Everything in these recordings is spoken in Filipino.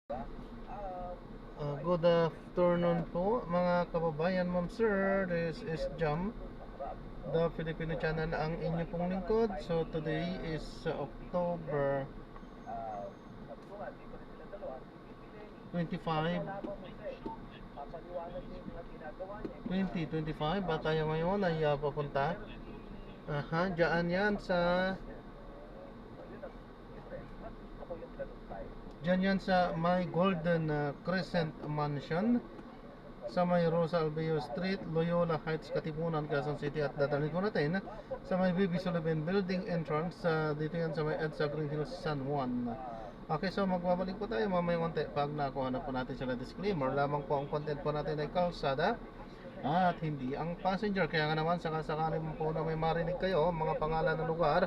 Good afternoon po mga kababayan, ma'am sir. This is Jam, the Filipino channel ang inyo pong lingkod. So today is October 25, 2025. Ba tayo ngayon ay papunta? Diyan yan sa may Golden Crescent Mansion sa may Rosa Alveo Street, Loyola Heights, Katipunan, Quezon City. At dadalhin ko natin sa may BB Sullivan Building entrance, dito yan sa may EDSA Green Hills, San Juan. Okay, so magbabalik po tayo mamaya konti pag nakuha na po natin sila. Disclaimer lamang po, ang content po natin ay kalsada at hindi ang passenger. Kaya nga naman sakasakali po na may marinig kayo mga pangalan ng lugar,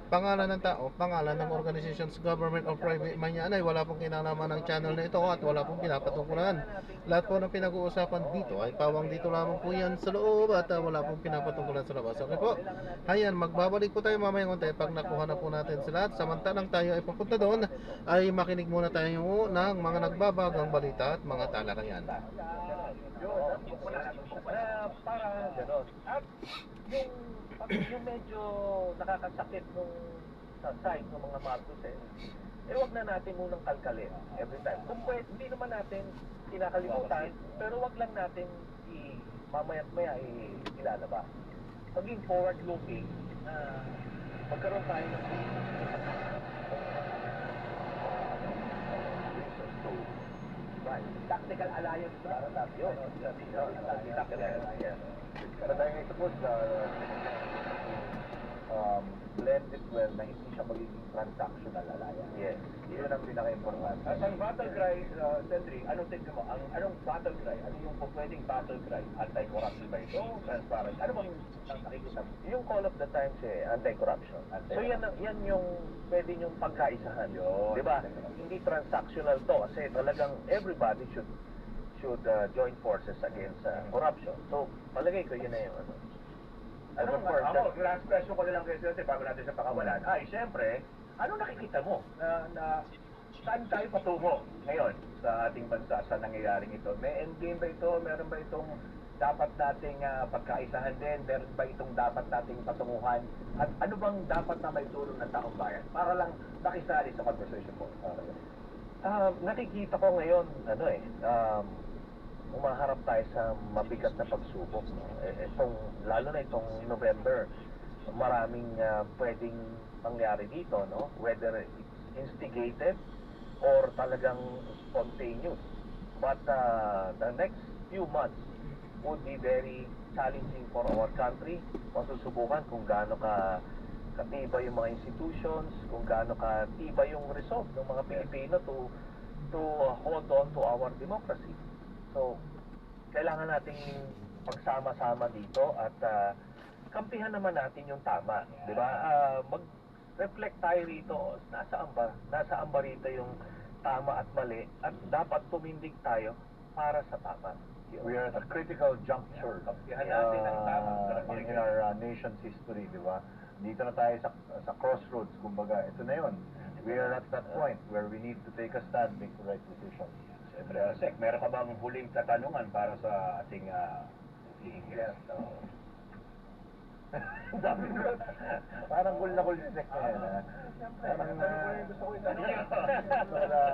pangalan ng tao, pangalan ng organizations, government or private man yan, ay wala pong kinalaman ng channel na ito at wala pong pinapatungkulan. Lahat po ng pinag-uusapan dito ay pawang dito lamang po yan sa loob at wala pong pinapatungkulan sa labas. Okay po? Ayan, magbabalik po tayo mamaya konti pag nakuha na po natin sila. At samantalang tayo ay pupunta doon, ay makinig muna tayo ng mga nagbabagang balita at mga talakayan. Para gano'n. At yung medyo nakakasakit nung sa side ng mga Marcoses, wag na natin munang kalkalin every time. Kung pwede, hindi naman natin kinakalimutan, pero wag lang natin mamaya't maya ilalabas. Maging forward-looking, magkaroon tayo ng tactical alliance para sa yun. Tactical alliance. But I suppose blend it well na hindi siya magiging transactional alliance. Yes. Yun ang pinaka-importante. At ang battle cry, Cedric, anong tingin mo? Anong battle cry? Ano yung pwedeng battle cry? Anti-corruption ba ito? Transparent? Ano bang nakikita mo? Yung call of the times anti-corruption. So yan yung pwede yung pagkaisahan. Di ba? Hindi transactional to kasi talagang everybody should join forces against corruption. So, palagay ko yun na yung ano. Last question ko na lang kayo kasi bago natin sa pakawalan. Siyempre, ano nakikita mo na saan tayo patungo ngayon sa ating bansa sa nangyayaring ito? May endgame ba ito? Meron ba itong dapat nating pagkaisahan din? Meron ba itong dapat nating patunguhan? At ano bang dapat na maitulong ng taong bayan? Para lang makisali sa conversation ko. Nakikita ko ngayon, umaharap tayo sa mabigat na pagsubok. Lalo na itong November, maraming pwedeng mangyari dito, no? Whether it's instigated or talagang spontaneous. But the next few months would be very challenging for our country. Masusubukan kung gaano katibay yung mga institutions, kung gaano katibay yung resolve ng mga Pilipino to hold on to our democracy. So, kailangan nating magsama-sama dito at kampihan naman natin yung tama, di ba? Mag-reflect tayo rito, nasaan ba rito yung tama at mali at dapat tumindig tayo para sa tama. We are at a critical juncture in our nation's history, di ba? Dito na tayo sa crossroads, kumbaga, ito na yun. We are at that point where we need to take a stand, make the right decision. Siyempre, Sek, meron ka bang huling katanungan para sa ating yes. Dami ko. Parang cool na cool si Sek na yan, ha? Parang gusto ko itanong.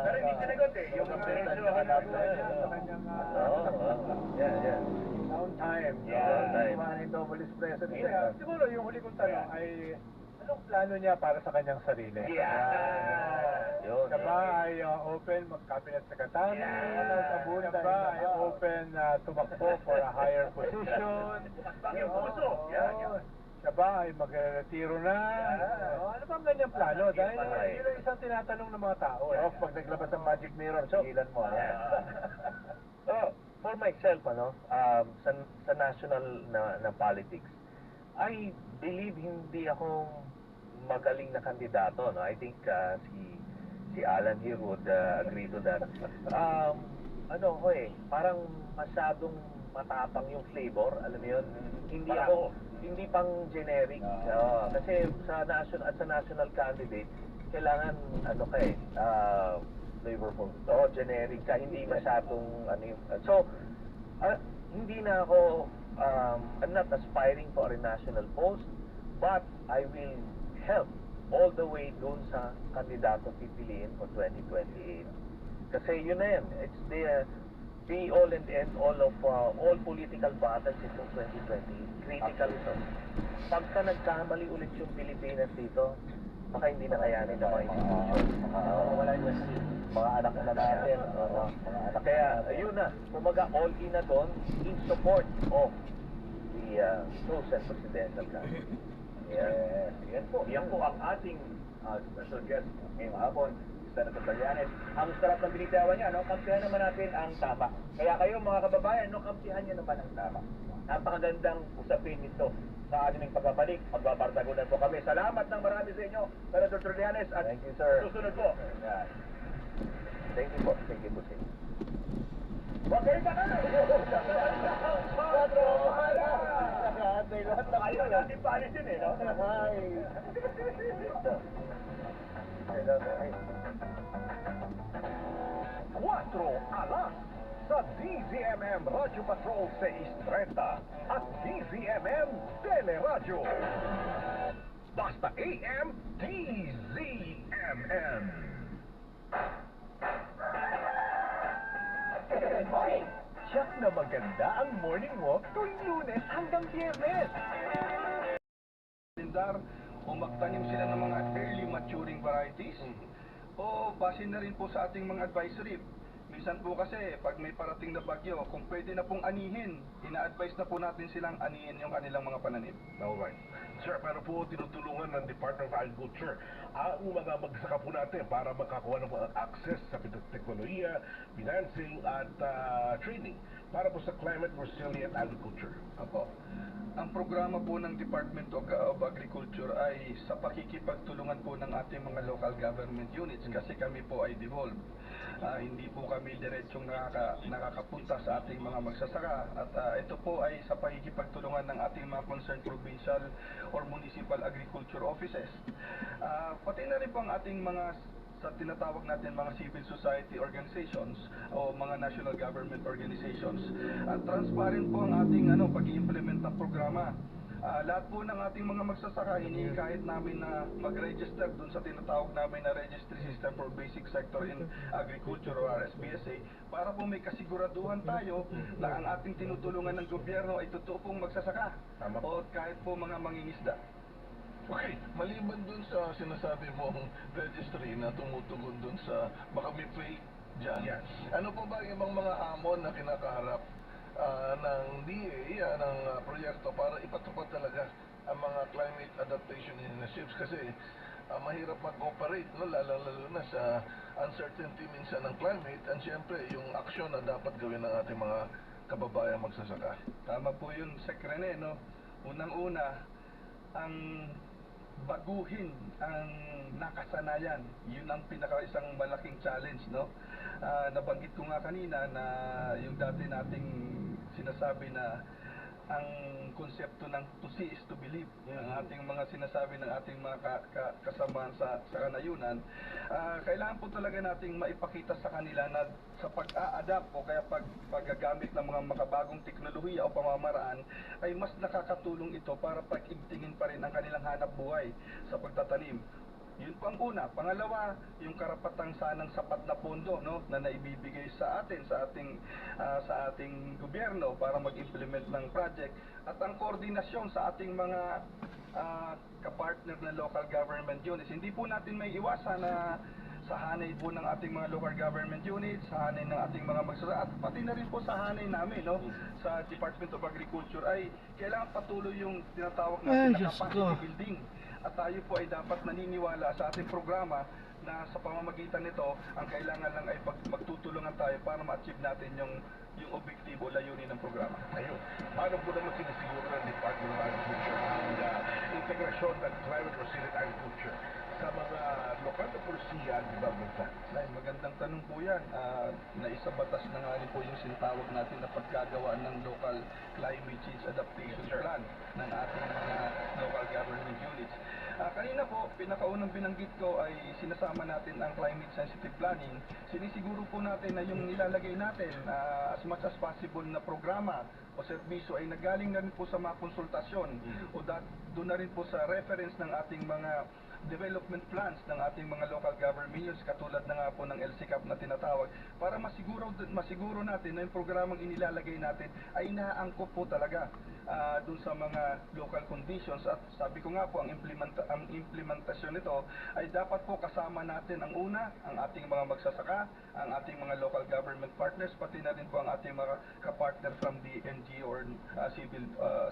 Pero hindi sinagot yung presyo, hanap na yeah. Downtime. Kumain double espresso. Siguro yung huli kong tanong ay anong plano niya para sa kanyang sarili? Siya ba ay open mag-cabinet secretary? Siya ba ay open tumakbo for a higher position? Yung puso! Siya ba ay mag-retiro na? Ano bang ganyang plano? Dahil yun ang isang tinatanong ng mga tao. Pag naglabas ng magic mirror, sigilan mo. For myself, sa national na politics, I believe hindi ako magaling na kandidato, no? I think si Alan here would agree to that. Parang masyadong matapang yung flavor, alam mo yun? Hindi pang generic. Kasi sa national candidate, kailangan flavorful. Oo, generic ka, hindi masyadong ano yung... So, hindi na ako, I'm not aspiring for a national post, but I will help all the way dun sa kandidato pipiliin for 2028. Kasi yun na yan, it's the be all and end all of all political battles itong 2020. Critical ito. Pagka nagkamali ulit yung Pilipinas dito, baka hindi na kayanin ng mga institution. Wala yung mga anak na natin. Mga anak. Kaya, yun na, kumaga all in na doon in support of the chosen presidential candidate. Yes, yan po ang ating special guest ngayong hapon, Senator Trillanes. Ang sarap ng binitawan niya, no? Kampihan naman natin ang tama. Kaya kayo mga kababayan, no, kampihan niyo naman ang tama. Napakagandang usapin nito sa ating pagbabalik. Magbabardagunan po kami. Salamat ng marami sa inyo, Senator Trillanes. At Thank you, sir. susunod po. Yan. Thank you po. Thank you po, sir. Okay ba na? Patro, hala! Ayaw natin paalisin eh, no? Cuatro alas sa DZMM Radio Patrol 630 at DZMM Teleradyo. Basta AM DZMM. Tiyak na maganda ang morning walk tuwing Lunes hanggang Biyernes. Lindar o magtanim sila ng mga early maturing varieties o base na rin po sa ating mga advisory. Minsan po kasi pag may parating na bagyo, kung pwede na pong anihin, ina-advise na po natin silang anihin yung kanilang mga pananim. Alright. Sir, pero po tinutulungan ng Department of Agriculture ang mga magsaka po natin para makakuha ng access sa teknolohiya, financing at training para po sa climate resilient agriculture. Apo. Ang programa po ng Department of Agriculture ay sa pakikipagtulungan po ng ating mga local government units kasi kami po ay devolved. Hindi po kami diretsong nakakapunta sa ating mga magsasaka at ito po ay sa pakikipagtulungan ng ating mga concerned provincial or municipal agriculture offices. Pati na rin po ang ating mga sa tinatawag natin mga civil society organizations o mga national government organizations. Transparent po ang ating pag-i-implement ng programa. Lahat po ng ating mga magsasaka, kahit namin na mag-register dun sa tinatawag namin na Registry System for Basic Sector in Agriculture o RSBSA para po may kasiguraduhan tayo na ang ating tinutulungan ng gobyerno ay totoo pong magsasaka o kahit po mga mangingisda. Okay, maliban dun sa sinasabi mong registry na tumutugon dun sa baka may fake dyan, Yes. ano po ba yung ibang mga hamon na kinakaharap ng DA, ng proyekto para ipatupad talaga ang mga climate adaptation initiatives kasi mahirap mag-operate, no? Lalo na sa uncertainty minsan ng climate and siyempre yung aksyon na dapat gawin ng ating mga kababayan magsasaka. Tama po yun, Sec. Rene, no? Unang-una, ang baguhin ang nakasanayan. Yun ang isang malaking challenge, no? Nabanggit ko nga kanina na yung dati nating sinasabi na ang konsepto ng to see is to believe. Ang ating mga sinasabi ng ating mga kasamaan sa kanayunan, kailangan po talaga nating maipakita sa kanila na sa pag-a-adapt o kaya paggagamit ng mga makabagong teknolohiya o pamamaraan ay mas nakakatulong ito para pag-ibtingin pa rin ang kanilang hanap buhay sa pagtatanim. Yun po ang una. Pangalawa, yung karapatang sanang sapat na pondo, no, na naibibigay sa atin, sa ating gobyerno para mag-implement ng project at ang koordinasyon sa ating mga kapartner na local government units. Hindi po natin may iwasan na sa hanay po ng ating mga local government units, sa hanay ng ating mga magsasaka at pati na rin po sa hanay namin, no, sa Department of Agriculture ay kailangan patuloy yung tinatawag natin na capacity building. At tayo po ay dapat naniniwala sa ating programa na sa pamamagitan nito, ang kailangan lang ay magtutulungan tayo para ma-achieve natin yung objektibo, layunin ng programa. Ayun. Paano po naman sinisiguro ng Department of Agriculture ang integrasyon ng climate resilient agriculture sa mga lokal na polisiya at development plans? Ay, magandang tanong po yan. Naisabatas na nga rin po yung sinatawag natin na pagkagawa ng local climate change adaptation plan ng ating mga local government units. Kanina po, pinakaunang binanggit ko ay sinasama natin ang climate sensitive planning. Sinisiguro po natin na yung nilalagay natin as much as possible na programa o serbisyo ay nagaling na rin po sa mga konsultasyon o doon na rin po sa reference ng ating mga development plans ng ating mga local government unions katulad na nga po ng LCCAP na tinatawag para masiguro natin na yung programang inilalagay natin ay naangkop po talaga dun sa mga local conditions at sabi ko nga po ang implementasyon nito ay dapat po kasama natin ang una, ang ating mga magsasaka, ang ating mga local government partners pati na rin po ang ating mga kapartner from the NGO or civil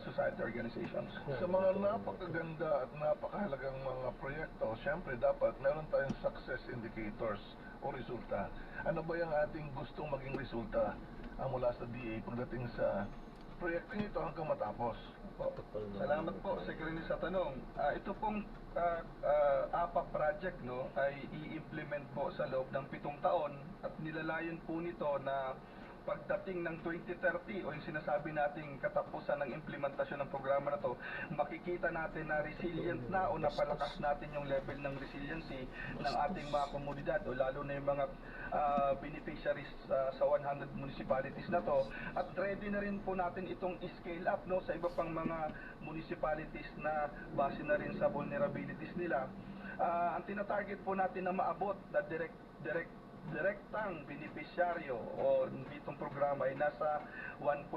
society organizations. Sa mga napakaganda at napakahalagang mga proyekto, siyempre dapat meron tayong success indicators o resulta. Ano ba yung ating gustong maging resulta mula sa DA pagdating sa proyekto nito hanggang matapos? Salamat po, Secretary, sa tanong. Ito pong APA project ay i-implement po sa loob ng 7 taon at nilalayon po nito na pagdating ng 2030 o yung sinasabi nating katapusan ng implementasyon ng programa na to, makikita natin na resilient na o napalakas natin yung level ng resiliency ng ating mga komunidad o lalo na yung mga beneficiaries sa 100 municipalities na to at ready na rin po natin itong scale up sa iba pang mga municipalities na base na rin sa vulnerabilities nila. Ang tinatarget po natin na maabot na direktang beneficiaryo o ditong programa ay nasa 1.5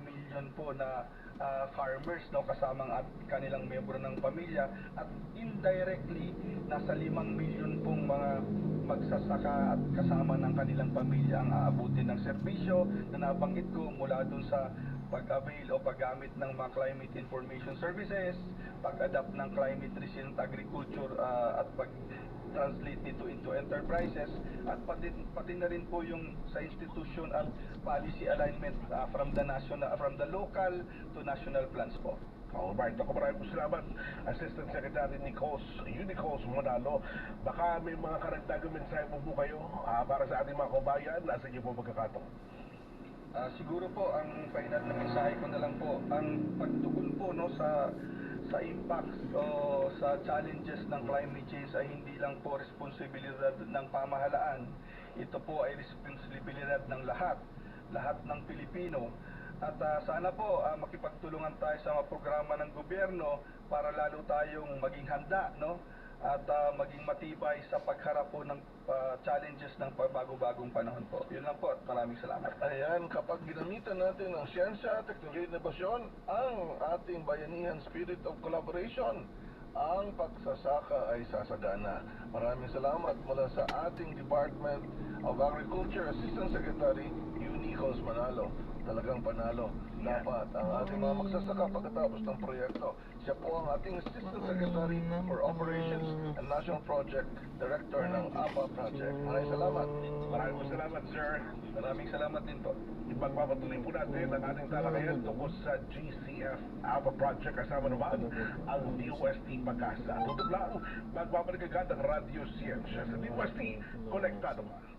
million po na farmers kasamang at kanilang miyembro ng pamilya at indirectly nasa 5 million pong mga magsasaka at kasama ng kanilang pamilya ang aabutin ng serbisyo na nabanggit ko mula dun sa pag-avail o paggamit ng mga climate information services, pag-adapt ng climate resilient agriculture at translate nito into enterprises at pati na rin po yung sa institution at policy alignment from the local to national plans po. Alright, ako maraming po salamat Assistant Secretary Unicos Manalo. Baka may mga karagdagang mensahe po kayo para sa ating mga kabayan. Nasa inyo po magkakataon. Siguro po ang final na mensahe ko na lang po ang pagtugon po sa impacts o sa challenges ng climate change ay hindi lang po responsibilidad ng pamahalaan. Ito po ay responsibilidad ng lahat ng Pilipino. At sana po makipagtulungan tayo sa mga programa ng gobyerno para lalo tayong maging handa at maging matibay sa pagharap po ng challenges ng bago-bagong panahon po. Yun lang po at maraming salamat. Ayan, kapag ginamitan natin ng siyensya, teknolohiya at inobasyon, ang ating bayanihan spirit of collaboration, ang pagsasaka ay sasagana. Maraming salamat mula sa ating Department of Agriculture Assistant Secretary Unicos Manalo. Talagang panalo. Dapat ang ating mga magsasaka pagkatapos ng proyekto. Siya po ang ating Assistant Secretary for Operations and National Project Director ng APA Project. Maraming salamat. Maraming salamat, sir. Maraming salamat din po. Ipagpapatuloy po natin ang ating talakayan tungkol sa GCF APA Project kasama naman ang DOST Pag-asa. Tutok lang, magbabalik agad ang Radio Science sa DOST. Konektado ka.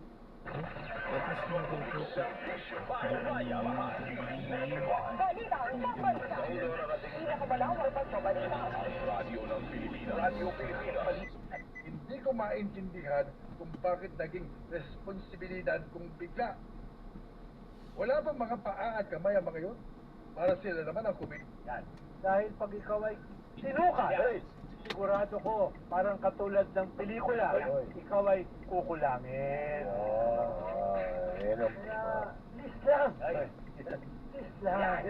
Hindi ko maintindihan kung bakit naging responsibilidad kong bigla. Wala bang mga paa at kamay ang mga yun? Para sila naman ang kumigyan. Dahil pag ikaw ay sinukat, sigurado ko, parang katulad ng pelikula, ikaw ay kukulangin. Kaya, please lang. Please lang.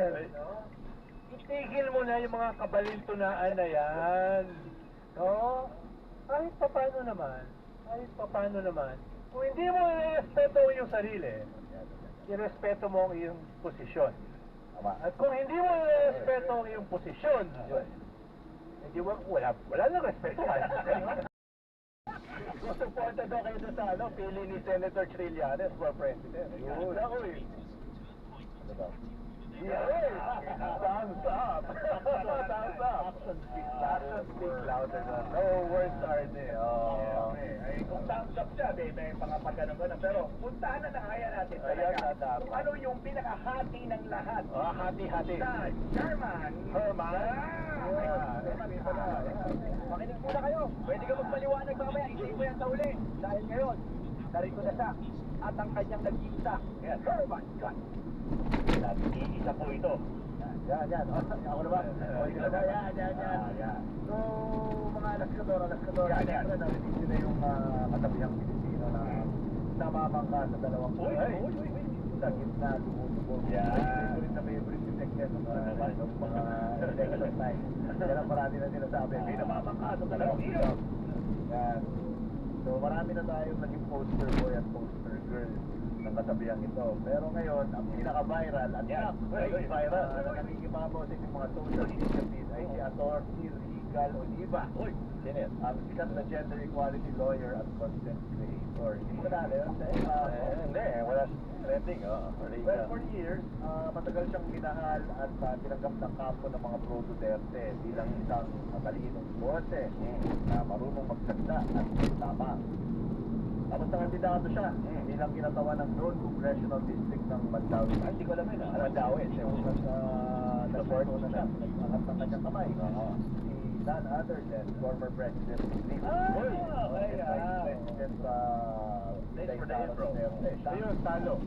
Itigil mo na yung mga kabalintunaan na yan. No? Kahit papano naman, kung hindi mo i-respeto yung sarili, i-respeto mo ang iyong posisyon. At kung hindi mo i-respeto ang iyong posisyon, hindi wala nang respetuhan. Susuporta daw kayo sa pili ni Senator Trillanes for President. Yun. Ako eh. Thumbs up. Thumbs up. Actions speak louder than no words are there. Ay, kung thumbs up siya, may mga pagganong-ganong. Pero puntahan na kaya natin talaga. Kung ano yung pinakahati ng lahat. Hati-hati. Sa Chairman Herman. Herman, ito na. makinig muna kayo. Pwede ka magpaliwanag mamaya, hindi mo yan sa uli. Dahil ngayon, narito na siya. At ang kanyang nag-iisa, Herman Cut. Nag-iisa po ito. Yan. Ako na ba? Yan. So, mga alas 14, siyempre narinig nyo na yung katabihang Pilipino na namamangka sa dalawang kulay. Sa gitna, lumulubog. Favorite ni Tekes ng mga election time. Yan ang marami na sinasabi. May namamangka sa dalawang kulay. Yan. So, marami na tayong naging poster boy at poster girl ng katabihang ito. Pero ngayon, ang pinaka-viral at viral na nangigibabaw sa yung mga social media feed ay si Atty. Regal Oliva. Ang sikat na gender equality lawyer at content creator. Hindi mo na yun? Hindi, wala trending. Well, for years, matagal siyang minahal at tinanggap ng kampo ng mga pro-Duterte bilang isang matalinong bote na marunong magsalita at tama. Tapos kandidato siya bilang kinatawa ng Lone Congressional District ng Mandawi. Hindi ko alam yun. Mandawi. Nag-support na siya. Nag-angat ng kanyang kamay. Si none other than former President Lee. Vice President Siya yung talo.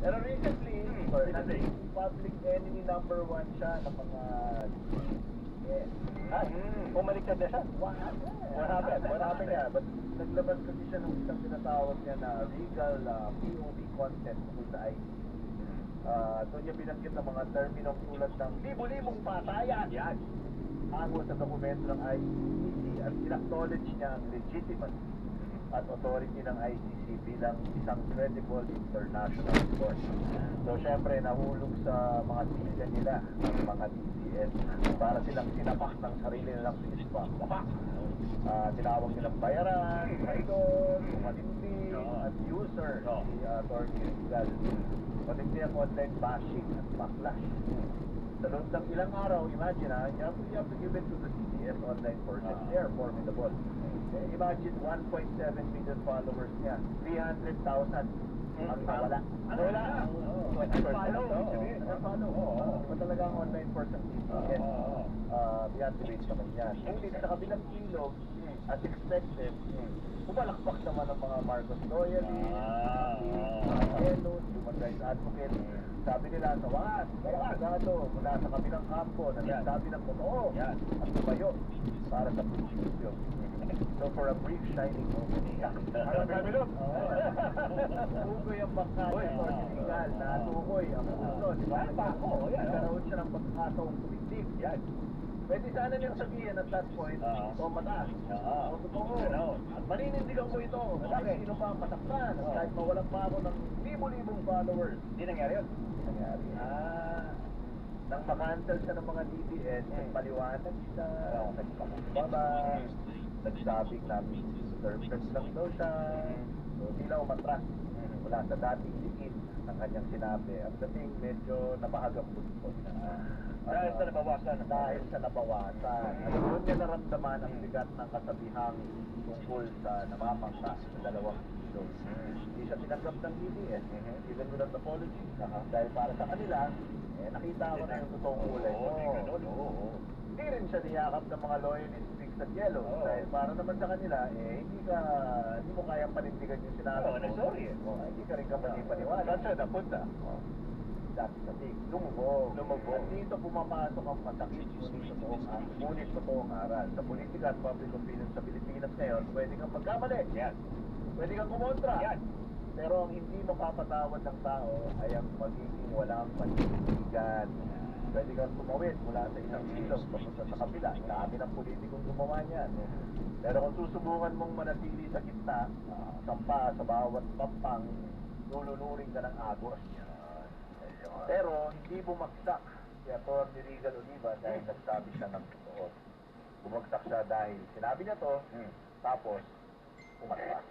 Pero recently, public enemy number 1 siya ng mga bumaliktad na siya. What happened niya? But naglabas kasi siya ng isang tinatawag niya na Regal POV content kung sa ICC. Doon niya binanggit ng mga terminong tulad ng libo-libong patayan. Yan. Hango sa dokumento ng ICC at in-acknowledge niya ang legitimacy at authority ng ICC bilang isang credible international court. So, syempre, nahulog sa mga citizen nila ng mga DCS para silang sinapak ng sarili nilang sispa. Tinawag nilang bayaran, idol, matindi, at user, si Atty. Regal. Matindi ang online bashing at backlash. Sa loob ng ilang araw, imagine you have to give it to the DCS online person. They are formidable. Imagine 1.7 million followers niya, 300,000 ang nawala. Nag-follow. Talaga ang online person DCS. Deactivate naman yan. Ngunit sa kabilang ilog, as expected, pumalakpak naman ang mga Marcos loyalists, Elos, human rights advocates. Sabi nila sa wakas, mula sa kabilang kampo na nagsabi ng totoo at tumayo para sa prinsipyo. So for a brief shining moment, tukoy ang bangka niya o Regal na tukoy ang puso, di ba? Nagkaroon siya ng pagkakataong tumitig. Pwede sana niyang sabihin at that point, o mataas, o totoo. At maninindigan ko ito, kahit sino pa ang masaktan, at kahit mawalan pa ako ng libo-libong followers. Hindi nangyari yun? Nangyari. Nang makancel siya ng mga DBS, nagpaliwanag siya, nagpakababa, nagsabing namin servers lang daw siya. So, hindi lang umatras. Wala sa dating dikit ng kanyang sinabi. Ang dating medyo nabahagang puspos. Dahil sa nabawasan. At doon niya naramdaman ang bigat ng kasabihang tungkol sa namamangka sa dalawang ilog. Hindi siya tinanggap ng DBS, even without apology. Dahil para sa kanila, nakita ko na yung totoong kulay. Hindi rin siya niyakap ng mga loyalist pigs at yellow. Dahil para naman sa kanila, hindi mo kayang panindigan yung sinabi mo. Hindi ka rin kapag-ipaniwala. Saan siya napunta? Lumubog. At dito pumapasok ang masakit ngunit totoong aral. Sa politika at public opinion sa Pilipinas ngayon, pwede kang magkamali. Pwede kang kumontra. Pero ang hindi mapapatawad ng tao ay ang magiging walang panindigan. Pwede kang tumawid mula sa isang ilog papunta sa kabila. Dami ng politikong gumawa niyan. Pero kung susubukan mong manatili sa gitna, sampa sa bawat pampang, lulunurin ka ng agos. Pero hindi bumagsak si Atty. Regal Oliva dahil nagsabi siya ng totoo. Bumagsak siya dahil sinabi niya to, tapos umatras.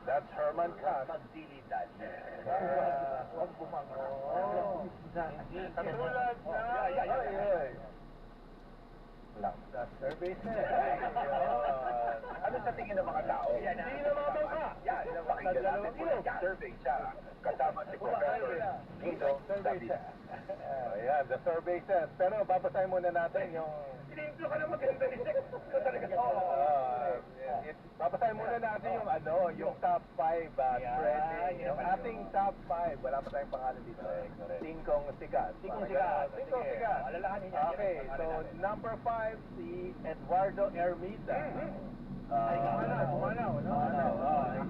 That's Herman Cut. Pagdili-dali. Huwag bumango. Katulad na. Lang. Survey na. Ano sa tingin ng mga tao? Hindi na mabangka. Yan, pakinggan natin po yung survey siya. Kasama si Professor Guido David. Ayan, the survey says. Pero babasahin muna natin yung... Sinintlo ka na maganda ni Sek. Talaga. Babasahin muna natin yung yung top 5 trending. Yung ating top 5. Wala pa tayong pangalan dito. Tingkong sikat. Tingkong sikat. Tingkong sikat. Alalahanin niya. Okay, so number 5, si Eduardo Ermita. Pumanaw, no?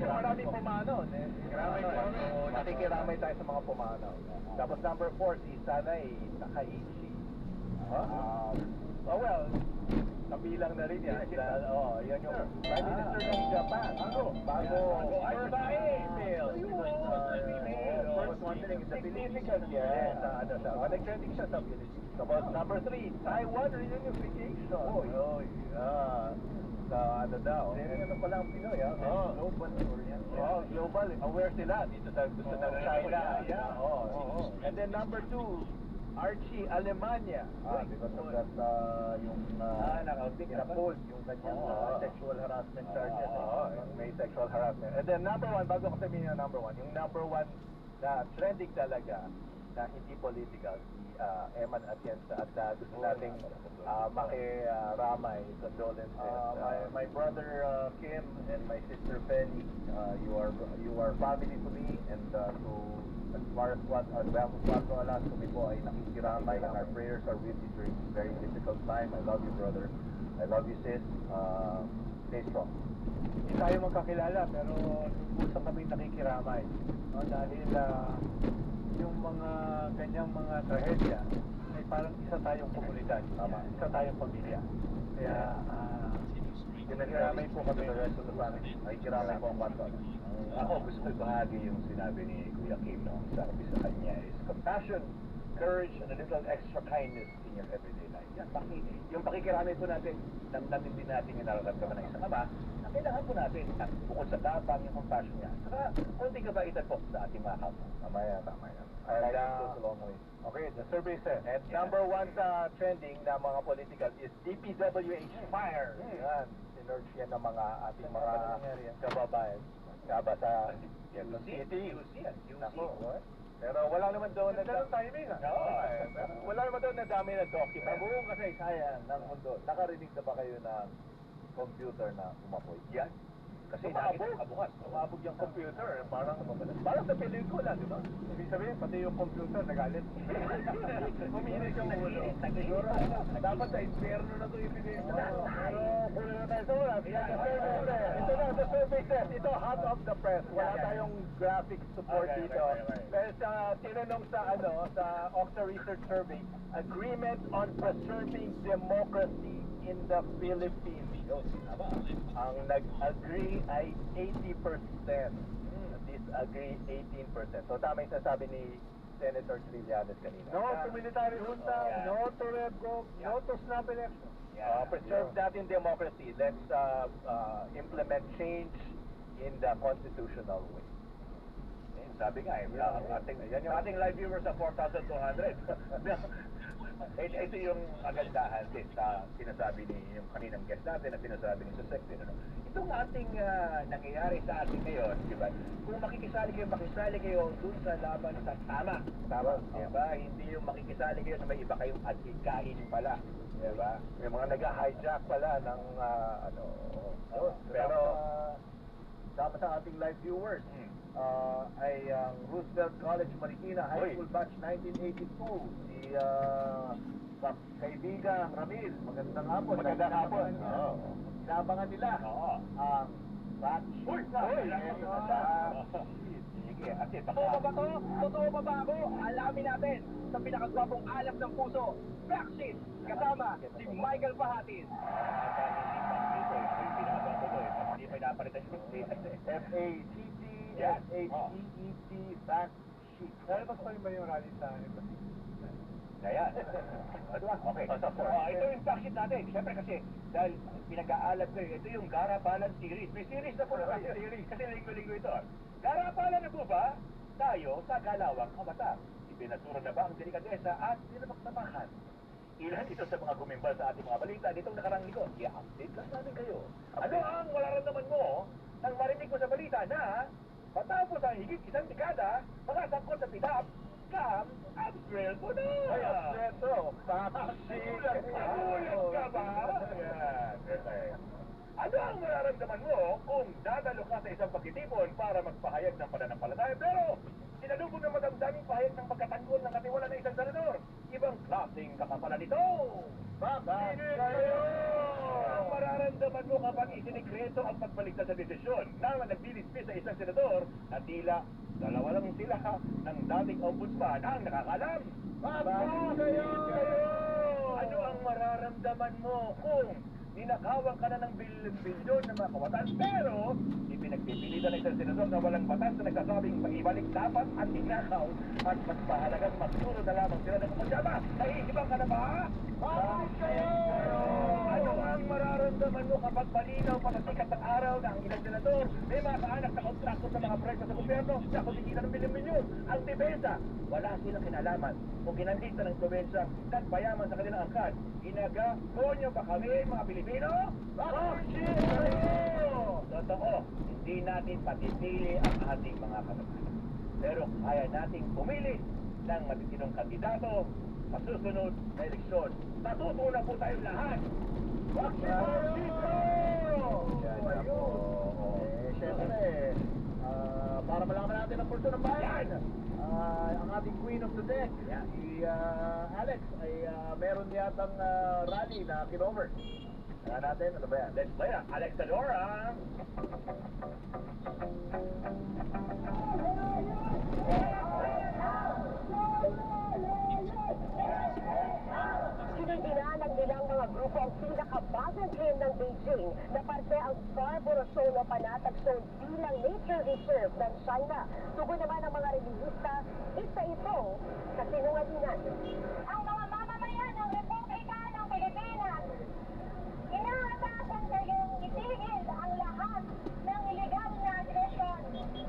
Maraming pumanaw. Nakikiramay tayo sa mga pumanaw. Tapos number 4, si Sanay Takaichi. Well, kabilang na rin yan. Yan yung Prime Minister ng Japan. Bago. First female. First one thing is the significant. Yes. Nag-trending siya sa Philippines. Tapos number 3, Taiwan reunification. Sa daw. Ano pa lang Pinoy, global oriented. Global. Aware sila dito sa gusto ng China. And then number 2, Archie Alemania. Because of that, yung na-post yung kanyang sexual harassment charges. May sexual harassment. And then number 1, bago ko sabihin yung number 1, yung number 1 na trending talaga, na hindi political, si Eman Atienza, at gusto nating makiramay, condolences. My brother Kim and my sister Penny, you are family to me, and to as far as what Alberto Alas kami po ay nakikiramay, and our prayers are with you during this very difficult time. I love you, brother. I love you, sis. Stay strong. Hindi tayo magkakilala, pero lubusang kami nakikiramay. No? Dahil yung mga ganyang mga trahedya ay parang isa tayong komunidad, isa tayong pamilya. Kaya Nakikiramay po kami the rest of the family. Nakikiramay po ang bato. Ako, gusto ko ibahagi yung sinabi ni Kuya Kim, no? Sabi sa kanya is compassion, courage, and a little extra kindness in your everyday life. Yan, yung pakikiramay po natin, damdamin din natin yung nararamdaman ng isang ama, na kailangan po natin, bukod sa tapang yung compassion niya, saka konting kabaitan po sa ating mga kapwa. Tama yan. And, goes a long way. Okay, the survey says, and number 1 sa trending na mga political is DPWH Fire. Yan, sinerge yan ng mga ating mga kababayan. Kaba sa Quezon City. Nako, pero wala naman doon na timing. Wala naman doon na dami na document. Sa buong kasaysayan ng mundo, nakarinig na ba kayo ng computer na umapoy? Yan. Kasi umabog yung computer. Parang sa pelikula, di ba? Ibig sabihin, pati yung computer nagalit. Kuminis yung ulo. Siguro, dapat sa inferno na ito ibigay mo. Pero, kunin na tayo sa wala. Ito na, the survey says, ito hot of the press. Wala tayong graphic support dito. Pero sa tinanong sa Oxa Research Survey, agreement on preserving democracy in the Philippines. Ang nag-agree ay 80%. Disagree 18%. So tama yung sasabi ni Senator Trillanes kanina. No to military junta, no to red group, no to snap election. Preserve natin democracy. Let's implement change in the constitutional way. Sabi nga, yan yung ating live viewers sa 4,200. Ito yung kagandahan din sa sinasabi ni yung kaninang guest natin at sinasabi ni Susek din. Itong ating nangyayari sa atin ngayon, di ba? Kung makikisali kayo dun sa laban sa tama. Di ba? Hindi yung makikisali kayo na may iba kayong adhikain pala. Di ba? May mga nag-hijack pala ng pero sama sa ating live viewers ay ang Roosevelt College Marikina High School Batch 1982, si kaibigan Ramil. Magandang hapon. Inabangan nila ang batch. Sige, kasi totoo ba to? Totoo ba ba ako? Alamin natin sa pinakagwapong alap ng puso, Backseat, kasama si Michael Pahatin. Hindi pa napalitan yung F-A-C-T S-H-E-E-T Backseat. Lalabas pa rin ba yung rally sa embassy? Ayan. Okay. Ito yung backseat natin. Siyempre kasi, dahil pinag-aalap ko ito yung Garapalan series. May series na po na kayo. Kasi linggo-linggo ito. Garapalan na po ba tayo sa Galawang Kabataan? Ibinasura na ba ang delikadesa at pinapaktapakan? ilan ito sa mga gumimbal sa ating mga balita nitong nakarang linggo. I-update lang namin kayo. Ano ang mararamdaman mo nang marinig mo sa balita na matapos ang higit isang dekada, mga sangkot sa PDAP, scam, Absrel po na! Ay, Absreto! Nagulat ka ba? Yan, okay. Ano ang mararamdaman mo kung dadalo ka sa isang pagtitipon para magpahayag ng pananampalataya pero sinalubong ng madamdaming pahayag ng pagkatanggol ng katiwala ng isang senador? Ibang klaseng kakapalan nito! Bakit kayo? Ang mararamdaman mo kapag isinikreto ang pagbaligtad sa desisyon na naglilispis sa isang senador na tila dalawa lang sila ng dating ombudsman ang nakakalam? Bakit kayo? Ano ang mararamdaman mo kung ninakawan ka na ng bilyon ng mga kawasan pero ipinagpipilitan ng isang senador na walang batas na nagsasabing maibalik dapat ang ninakaw at mas mahalagang magsunod na lamang sila ng kumasyama? Naiisipang ka na ba? Bakit kayo? Ano ang mararamdaman mo kapag malinaw pa sa sikat ng araw na ang ilang senador may mga kaanak na kontrakto sa mga proyekto sa gobyerno na kumikita ng milyon-milyon? Ang depensa, wala silang kinalaman kung ginandita ng probinsya at payaman sa kanilang angkan. Ginagagonyo ba kami, mga Pilipino? Bakit kayo? Totoo, hindi natin patipili ang ating mga kababayan. Pero kaya nating pumili ng matitinong kandidato sa susunod na eleksyon. Matutuwa na po tayong lahat. Bakit Siyempre, para malaman natin ang pulso ng bayan, ang ating queen of the deck, si Alex, ay meron yatang rally na kinover. Kaya natin, ano ba yan? Let's play na. Alex Adora. Siniginalang nilang mga grupo ang pinakabagong claim ng Beijing na parte ang Scarborough Shoal o Panatag Zone bilang nature reserve ng China. Tugon naman ang mga relihista, isa ito sa sinungalingan. Ang mga mamamayan ng Republika ng Pilipinas, inaatasan kayong itigil ang lahat ng illegal na agresyon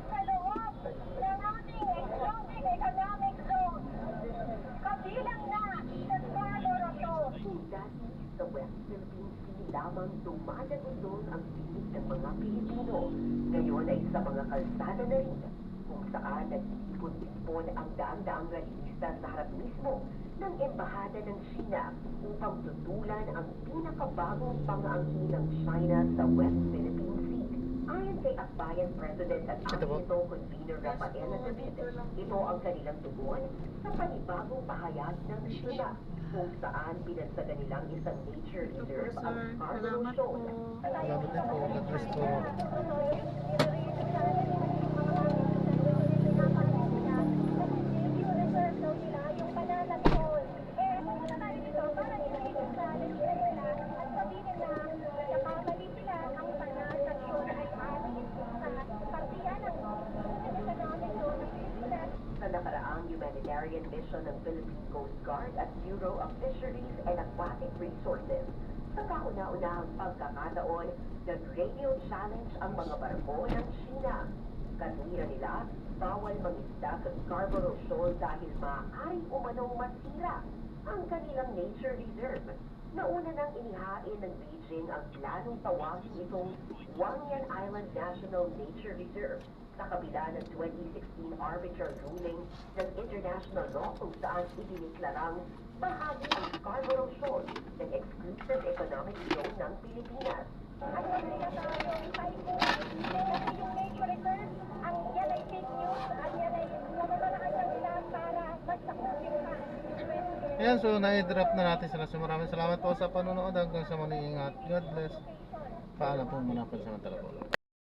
sa loob ng ating exclusive economic zone. Kabilang na sa Scarborough Shoal. Dati sa West Philippine Sea lamang dumadagot doon ang tinig ng mga Pilipino. Ngayon ay sa mga kalsada na rin kung saan nag-ipon-ipon ang daang-daang realista sa harap mismo ng Embahada ng China upang tutulan ang pinakabagong pang-aangkin ng China sa West Philippine Sea. Ayon kay Akbayan President at Anito Convener Rafaela David, ito ang kanilang tugon sa panibagong pahayag ng China kung saan pinagsaga nilang isang nature reserve ang Scarborough Shoal. Salamat din po, God-bless po. Sa nakaraang humanitarian mission ng Philippine Coast Guard at Bureau of Fisheries and Aquatic Resources, sa kauna-unahang pagkakataon, nag-radio challenge ang mga barko ng China. Katwira nila, bawal mangisda sa Scarborough Shoal dahil maaaring umanong masira ang kanilang nature reserve. Nauna nang inihain ng Beijing ang planong tawagin itong Wangyan Island National Nature Reserve sa kabila ng 2016 arbitral ruling ng international law kung saan idiniklarang bahagi ang Scarborough Shoal ng exclusive economic zone ng Pilipinas. At kung yung nature reserve, ang yan ay fake news, at yan ay namamalaan lang nila para magtakutin ka. Ayan, so na-drop na natin sila. So maraming salamat po sa panonood. Hanggang sa muli, ingat. God bless. Paalam po muna po sa mga po.